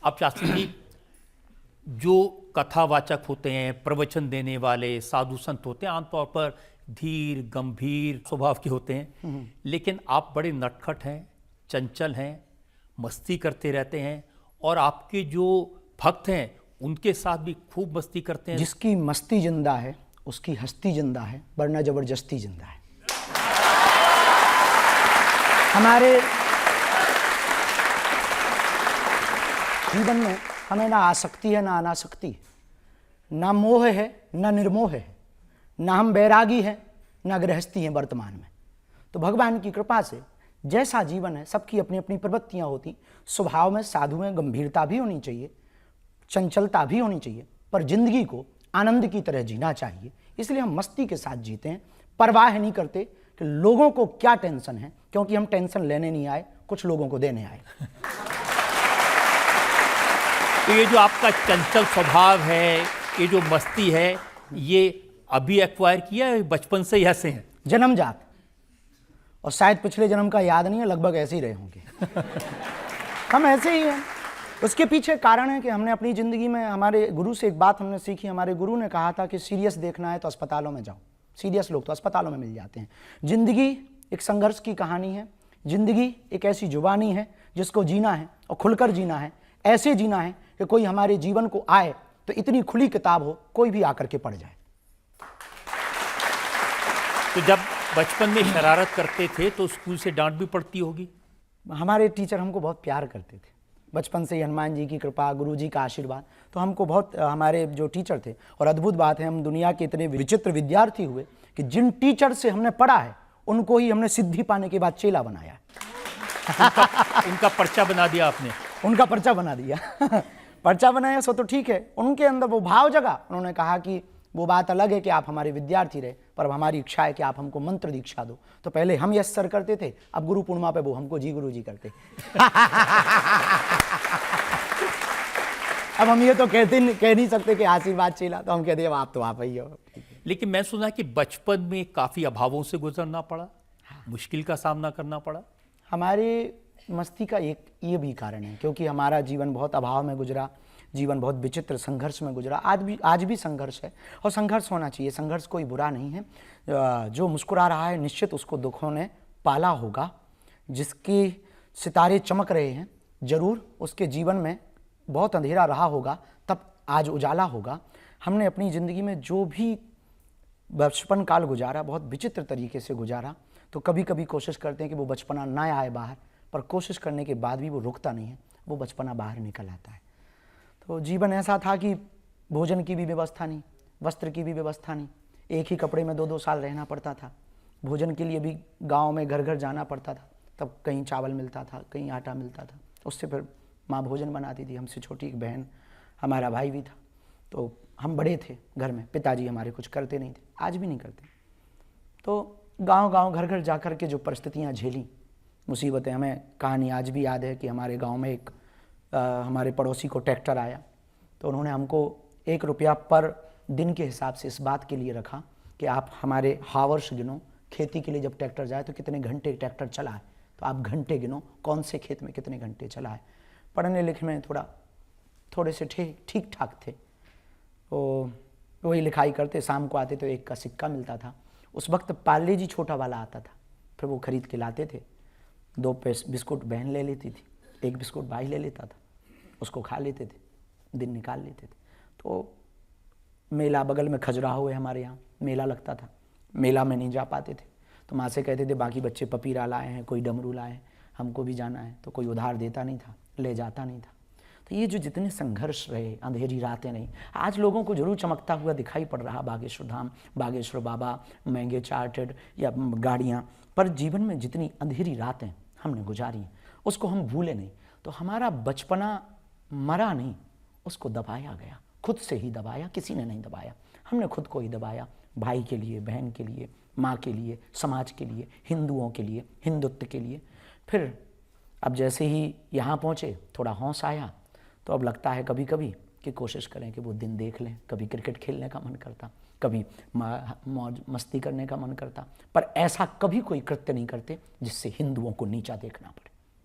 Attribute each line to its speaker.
Speaker 1: अब शास्त्री जी, जो कथावाचक होते हैं, प्रवचन देने वाले साधु संत होते हैं, आमतौर पर धीर गंभीर स्वभाव के होते हैं, लेकिन आप बड़े नटखट हैं, चंचल हैं, मस्ती करते रहते हैं, और आपके जो भक्त हैं उनके साथ भी खूब मस्ती करते हैं।
Speaker 2: जिसकी मस्ती जिंदा है उसकी हस्ती जिंदा है, वरना जबरदस्ती जिंदा है। हमारे जीवन में हमें ना आसक्ति है ना अनासक्ति है, ना मोह है ना निर्मोह है, ना हम बैरागी हैं ना गृहस्थी हैं वर्तमान में। तो भगवान की कृपा से जैसा जीवन है, सबकी अपनी अपनी प्रवृत्तियां होती। स्वभाव में साधु में गंभीरता भी होनी चाहिए, चंचलता भी होनी चाहिए, पर जिंदगी को आनंद की तरह जीना चाहिए। इसलिए हम मस्ती के साथ जीते हैं, परवाह नहीं करते कि लोगों को क्या टेंशन है, क्योंकि हम टेंशन लेने नहीं आए, कुछ लोगों को देने आए।
Speaker 1: तो ये जो आपका चंचल स्वभाव है, ये जो मस्ती है, ये अभी एक्वायर किया है, बचपन से ही ऐसे हैं?
Speaker 2: जन्मजात, और शायद पिछले जन्म का याद नहीं है, लगभग ऐसे ही रहे होंगे। हम ऐसे ही हैं। उसके पीछे कारण है कि हमने अपनी ज़िंदगी में, हमारे गुरु से एक बात हमने सीखी। हमारे गुरु ने कहा था कि सीरियस देखना है तो अस्पतालों में जाओ। सीरियस लोग तो अस्पतालों में मिल जाते हैं। ज़िंदगी एक संघर्ष की कहानी है। ज़िंदगी एक ऐसी जुबानी है जिसको जीना है और खुलकर जीना है। ऐसे जीना है कि कोई हमारे जीवन को आए तो इतनी खुली किताब हो, कोई भी आकर के पढ़ जाए।
Speaker 1: तो जब बचपन में शरारत करते थे तो स्कूल से डांट भी पड़ती होगी?
Speaker 2: हमारे टीचर हमको बहुत प्यार करते थे बचपन से ही। हनुमान जी की कृपा, गुरु जी का आशीर्वाद, तो हमको बहुत, हमारे जो टीचर थे, और अद्भुत बात है, हम दुनिया के इतने विचित्र विद्यार्थी हुए कि जिन टीचर से हमने पढ़ा है उनको ही हमने सिद्धि पाने के बाद चेला बनाया।
Speaker 1: उनका पर्चा बना दिया आपने?
Speaker 2: उनका पर्चा बना दिया। पर्चा बनाया सो तो ठीक है, उनके अंदर वो भाव जगा। उन्होंने कहा कि वो बात अलग है कि आप हमारे विद्यार्थी रहे, पर हमारी इच्छा है कि आप हमको मंत्र दीक्षा दो। तो पहले हम यस सर करते थे, अब गुरु पूर्णिमा पे वो हमको जी गुरु जी करते। अब हम ये तो कह नहीं सकते कि आशीर्वाद चेला, तो हम कहते हैं आप तो आप ही हो।
Speaker 1: लेकिन मैं सुना कि बचपन में काफी अभावों से गुजरना पड़ा, मुश्किल का सामना करना पड़ा।
Speaker 2: हमारे मस्ती का एक ये भी कारण है, क्योंकि हमारा जीवन बहुत अभाव में गुजरा, जीवन बहुत विचित्र संघर्ष में गुजरा। आज भी संघर्ष है, और संघर्ष होना चाहिए। संघर्ष कोई बुरा नहीं है। जो मुस्कुरा रहा है निश्चित उसको दुखों ने पाला होगा। जिसके सितारे चमक रहे हैं, जरूर उसके जीवन में बहुत अंधेरा रहा होगा, तब आज उजाला होगा। हमने अपनी ज़िंदगी में जो भी बचपन काल गुजारा, बहुत विचित्र तरीके से गुजारा। तो कभी कभी कोशिश करते हैं कि वो बचपना ना आए बाहर, पर कोशिश करने के बाद भी वो रुकता नहीं है, वो बचपना बाहर निकल आता है। तो जीवन ऐसा था कि भोजन की भी व्यवस्था नहीं, वस्त्र की भी व्यवस्था नहीं, एक ही कपड़े में 2-2 साल रहना पड़ता था। भोजन के लिए भी गांव में घर घर जाना पड़ता था, तब कहीं चावल मिलता था, कहीं आटा मिलता था। उससे फिर माँ भोजन बनाती थी। हमसे छोटी एक बहन, हमारा भाई भी था। तो हम बड़े थे घर में, पिताजी हमारे कुछ करते नहीं थे, आज भी नहीं करते। तो गांव घर घर जा कर के जो परिस्थितियाँ झेली, मुसीबतें, हमें कहानी आज भी याद है कि हमारे गांव में एक हमारे पड़ोसी को ट्रैक्टर आया, तो उन्होंने हमको 1 रुपया पर दिन के हिसाब से इस बात के लिए रखा कि आप हमारे हावर्स गिनो, खेती के लिए जब ट्रैक्टर जाए तो कितने घंटे ट्रैक्टर चला है, तो आप घंटे गिनो, कौन से खेत में कितने घंटे चला है। पढ़ने लिखने में थोड़े से ठीक ठाक थे, तो वही लिखाई करते, शाम को आते तो 1 का सिक्का मिलता था। उस वक्त पार्ले जी छोटा वाला आता था, फिर वो खरीद के लाते थे। 2 बिस्कुट बहन ले लेती थी, 1 बिस्कुट भाई ले लेता था, उसको खा लेते थे, दिन निकाल लेते थे। तो मेला बगल में खजुराहो है, हमारे यहाँ मेला लगता था। मेला में नहीं जा पाते थे, तो माँ से कहते थे बाकी बच्चे पपीरा लाए हैं, कोई डमरू लाए हैं, हमको भी जाना है। तो कोई उधार देता नहीं था, ले जाता नहीं था। तो ये जो जितने संघर्ष रहे, अंधेरी रातें नहीं, आज लोगों को जरूर चमकता हुआ दिखाई पड़ रहा बागेश्वर धाम, बागेश्वर बाबा, महंगे चार्टेड या गाड़ियाँ, पर जीवन में जितनी अंधेरी रातें हमने गुजारी हैं उसको हम भूले नहीं। तो हमारा बचपना मरा नहीं, उसको दबाया गया, खुद से ही दबाया, किसी ने नहीं दबाया, हमने खुद को ही दबाया। भाई के लिए, बहन के लिए, माँ के लिए, समाज के लिए, हिंदुओं के लिए, हिंदुत्व के लिए। फिर अब जैसे ही यहाँ पहुँचे थोड़ा हौस आया, तो अब लगता है कभी कभी कि कोशिश करें कि वो दिन देख लें। कभी क्रिकेट खेलने का मन करता, कभी मौज मस्ती करने का मन करता, पर ऐसा कभी कोई कृत्य नहीं करते जिससे हिंदुओं को नीचा देखना पड़े।